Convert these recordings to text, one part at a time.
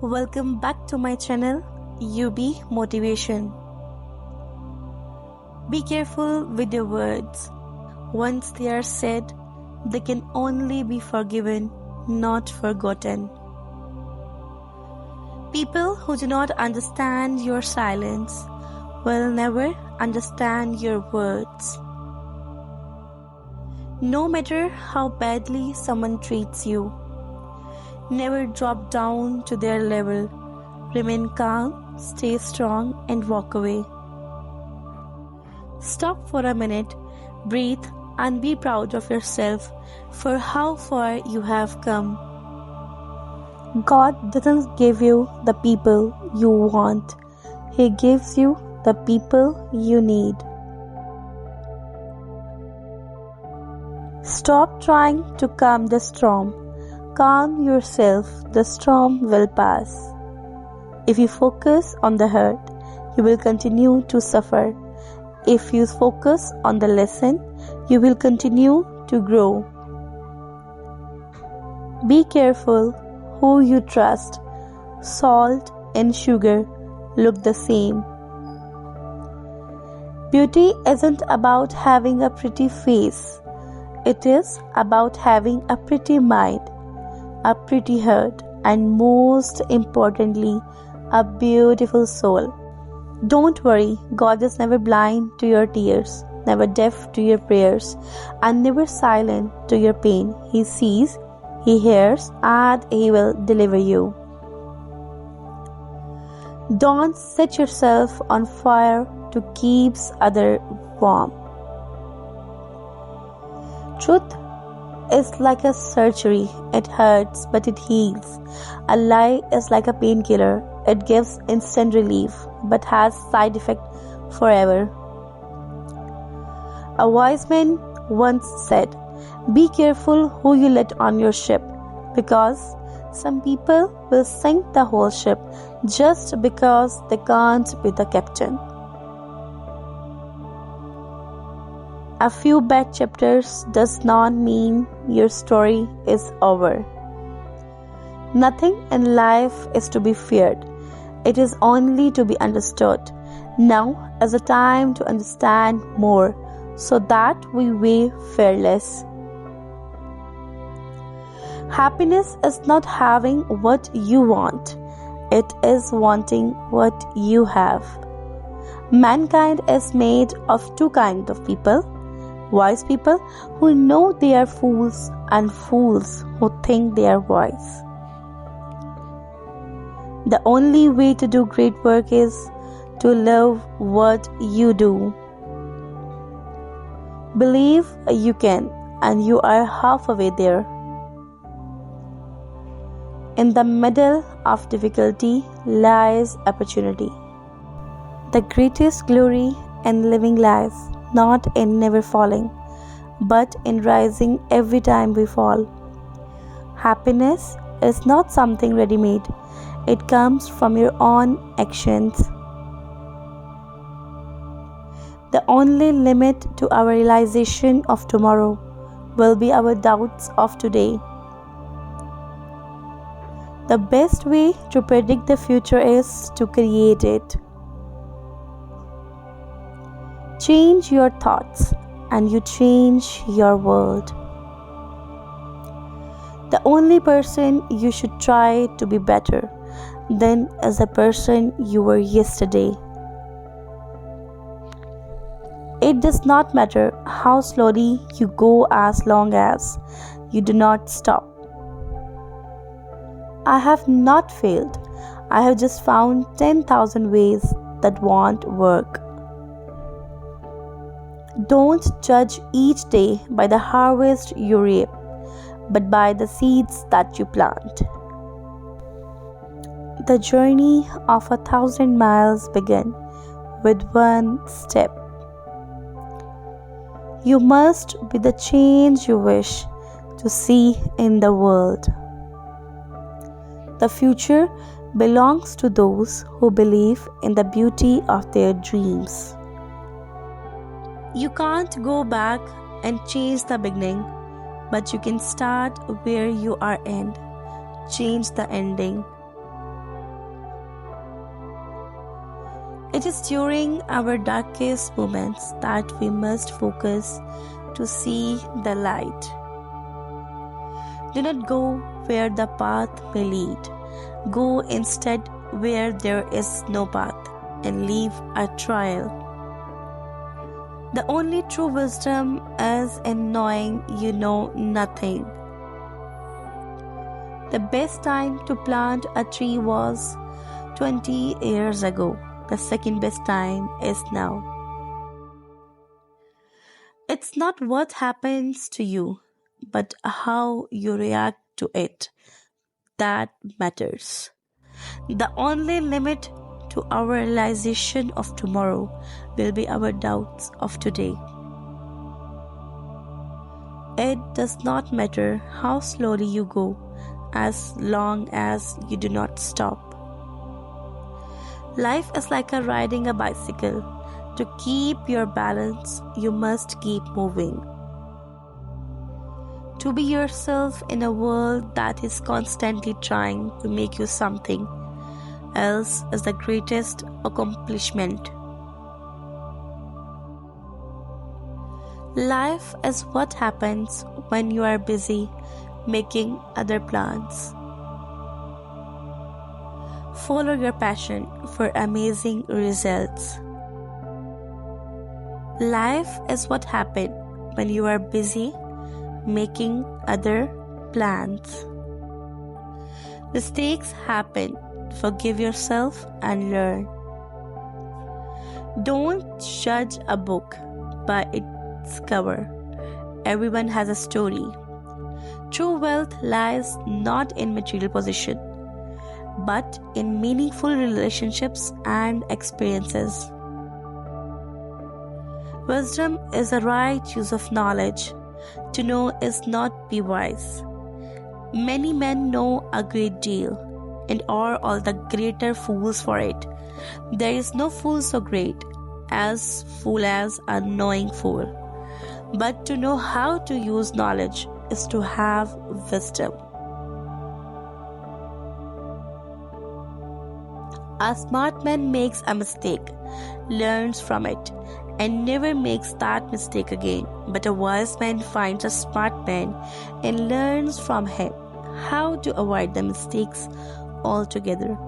Welcome back to my channel, UB Motivation. Be careful with your words. Once they are said, they can only be forgiven, not forgotten. People who do not understand your silence will never understand your words. No matter how badly someone treats you, never drop down to their level. Remain calm, stay strong, and walk away. Stop for a minute, breathe, and be proud of yourself for how far you have come. God doesn't give you the people you want. He gives you the people you need. Stop trying to calm the storm. Calm yourself, the storm will pass. If you focus on the hurt, you will continue to suffer. If you focus on the lesson, you will continue to grow. Be careful who you trust. Salt and sugar look the same. Beauty isn't about having a pretty face. It is about having a pretty mind, a pretty heart, and most importantly, a beautiful soul. Don't worry, God is never blind to your tears, never deaf to your prayers, and never silent to your pain. He sees, He hears, and He will deliver you. Don't set yourself on fire to keep others warm. Truth is like a surgery. It hurts, but it heals. A lie is like a painkiller. It gives instant relief, but has side effect forever. A wise man once said, "Be careful who you let on your ship, because some people will sink the whole ship just because they can't be the captain." A few bad chapters does not mean your story is over. Nothing in life is to be feared. It is only to be understood. Now is the time to understand more, so that we weigh fearless. Happiness is not having what you want. It is wanting what you have. Mankind is made of two kinds of people. Wise people who know they are fools, and fools who think they are wise. The only way to do great work is to love what you do. Believe you can, and you are halfway there. In the middle of difficulty lies opportunity. The greatest glory in living lies not in never falling, but in rising every time we fall. Happiness is not something ready-made. It comes from your own actions. The only limit to our realization of tomorrow will be our doubts of today. The best way to predict the future is to create it. Change your thoughts, and you change your world. The only person you should try to be better than is the person you were yesterday. It does not matter how slowly you go as long as you do not stop. I have not failed. I have just found 10,000 ways that won't work. Don't judge each day by the harvest you reap, but by the seeds that you plant. The journey of 1,000 miles begins with one step. You must be the change you wish to see in the world. The future belongs to those who believe in the beauty of their dreams. You can't go back and change the beginning, but you can start where you are end. Change the ending. It is during our darkest moments that we must focus to see the light. Do not go where the path may lead. Go instead where there is no path and leave a trail. The only true wisdom is in knowing you know nothing. The best time to plant a tree was 20 years ago. The second best time is now. It's not what happens to you, but how you react to it that matters. The only limit to our realization of tomorrow will be our doubts of today. It does not matter how slowly you go as long as you do not stop. Life is like riding a bicycle. To keep your balance, you must keep moving. To be yourself in a world that is constantly trying to make you something else is the greatest accomplishment. Life is what happens when you are busy making other plans. Follow your passion for amazing results. Life is what happens when you are busy making other plans. Mistakes happen. Forgive yourself and learn. Don't judge a book by its cover. Everyone has a story. True wealth lies not in material possession, but in meaningful relationships and experiences. Wisdom is the right use of knowledge. To know is not be wise. Many men know a great deal and are all the greater fools for it. There is no fool so great as a knowing fool. But to know how to use knowledge is to have wisdom. A smart man makes a mistake, learns from it, and never makes that mistake again. But a wise man finds a smart man and learns from him how to avoid the mistakes altogether.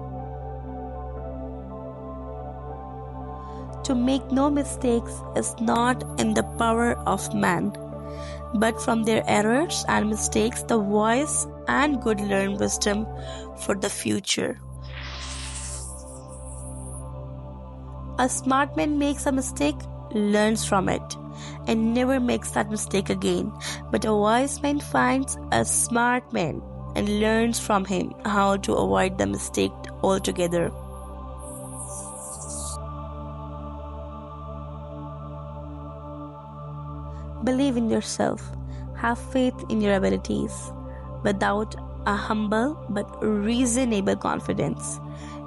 To make no mistakes is not in the power of man, but from their errors and mistakes the wise and good learn wisdom for the future. A smart man makes a mistake, learns from it, and never makes that mistake again. But a wise man finds a smart man and learns from him how to avoid the mistake altogether. Believe in yourself. Have faith in your abilities. Without a humble but reasonable confidence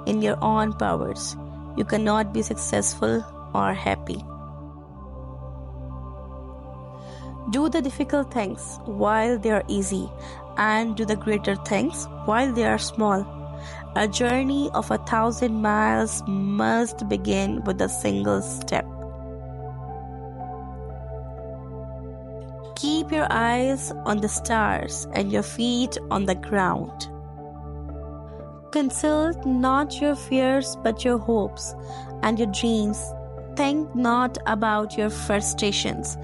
in your own powers, you cannot be successful or happy. Do the difficult things while they are easy, and do the greater things while they are small. A journey of 1,000 miles must begin with a single step. Keep your eyes on the stars and your feet on the ground. Consult not your fears but your hopes and your dreams. Think not about your frustrations,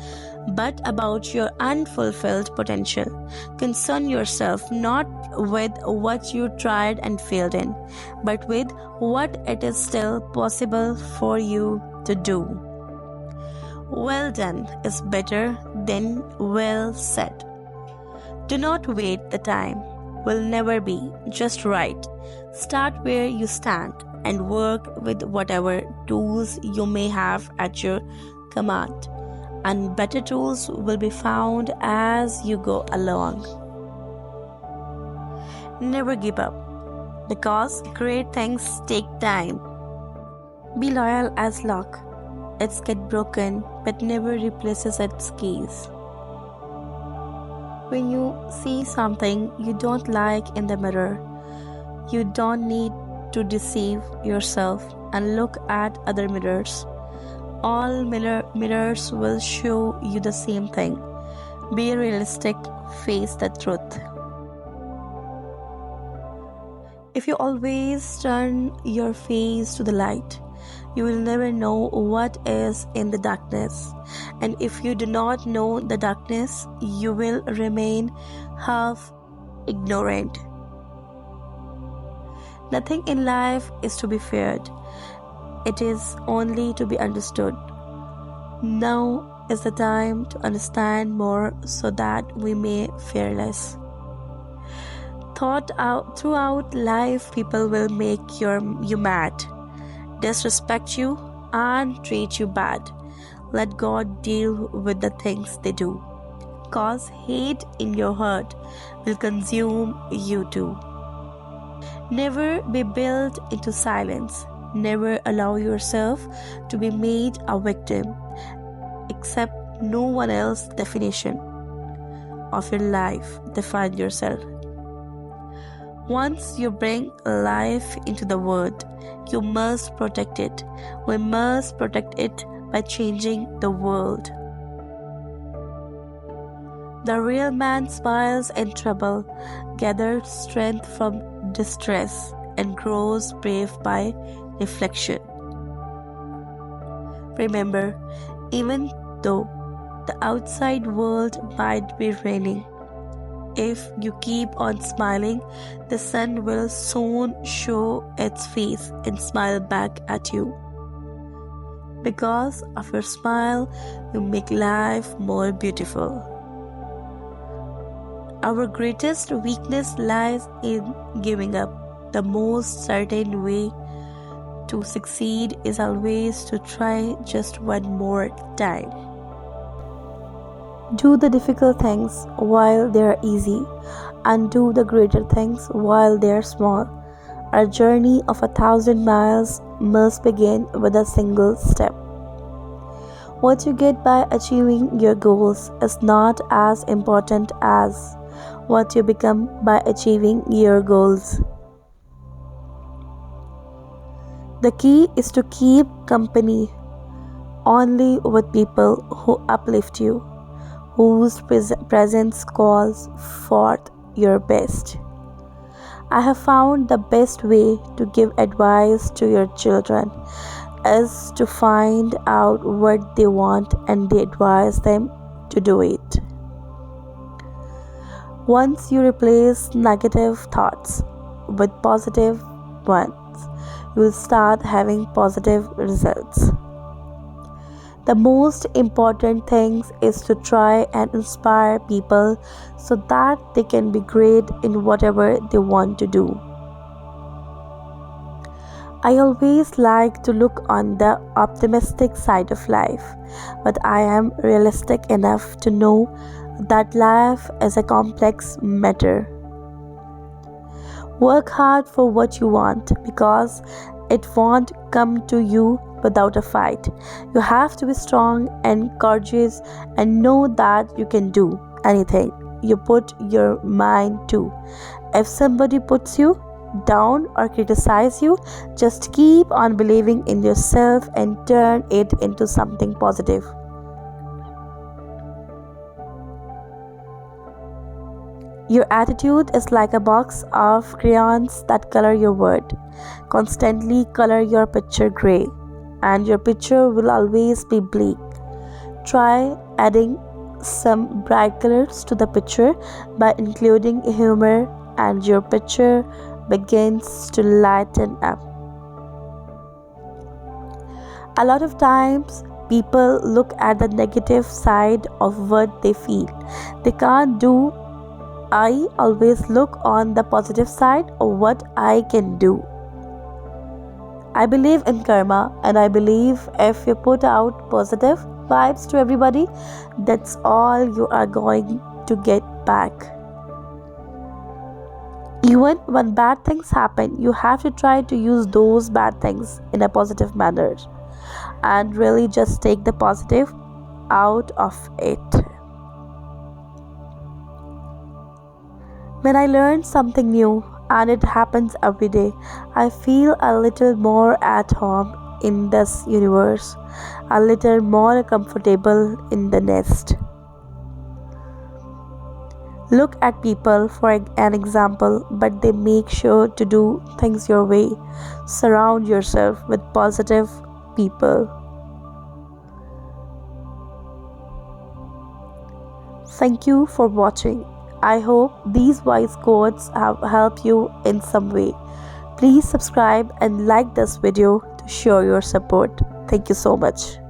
but about your unfulfilled potential. Concern yourself not with what you tried and failed in, but with what it is still possible for you to do. Well done is better than well said. Do not wait, the time will never be just right. Start where you stand and work with whatever tools you may have at your command, and better tools will be found as you go along. Never give up, because great things take time. Be loyal as lock. It's get broken but never replaces its keys. When you see something you don't like in the mirror, you don't need to deceive yourself and look at other mirrors. All mirrors will show you the same thing. Be realistic, face the truth. If you always turn your face to the light, you will never know what is in the darkness. And if you do not know the darkness, you will remain half ignorant. Nothing in life is to be feared. It is only to be understood. Now is the time to understand more so that we may fear less. Throughout life, people will make you mad, disrespect you, and treat you bad. Let God deal with the things they do. Cause hate in your heart will consume you too. Never be built into silence. Never allow yourself to be made a victim. Accept no one else's definition of your life. Define yourself. Once you bring life into the world, you must protect it. We must protect it by changing the world. The real man smiles in trouble, gathers strength from distress, and grows brave by reflection. Remember, even though the outside world might be raining, if you keep on smiling, the sun will soon show its face and smile back at you. Because of your smile, you make life more beautiful. Our greatest weakness lies in giving up. The most certain way to succeed is always to try just one more time. Do the difficult things while they are easy, and do the greater things while they are small. Our journey of 1,000 miles must begin with a single step. What you get by achieving your goals is not as important as what you become by achieving your goals. The key is to keep company only with people who uplift you, whose presence calls forth your best. I have found the best way to give advice to your children is to find out what they want and advise them to do it. Once you replace negative thoughts with positive ones, you will start having positive results. The most important thing is to try and inspire people so that they can be great in whatever they want to do. I always like to look on the optimistic side of life, but I am realistic enough to know that life is a complex matter. Work hard for what you want because it won't come to you without a fight. You have to be strong and courageous and know that you can do anything you put your mind to. If somebody puts you down or criticize you, just keep on believing in yourself and turn it into something positive. Your attitude is like a box of crayons that color your word. Constantly color your picture gray, and your picture will always be bleak. Try adding some bright colors to the picture by including humor, and your picture begins to lighten up. A lot of times, people look at the negative side of what they feel. They can't do. I always look on the positive side of what I can do. I believe in karma, and I believe if you put out positive vibes to everybody, that's all you are going to get back. Even when bad things happen, you have to try to use those bad things in a positive manner and really just take the positive out of it. When I learn something new, and it happens every day. I feel a little more at home in this universe, a little more comfortable in the nest. Look at people for an example, but they make sure to do things your way. Surround yourself with positive people. Thank you for watching. I hope these wise quotes have helped you in some way. Please subscribe and like this video to show your support. Thank you so much.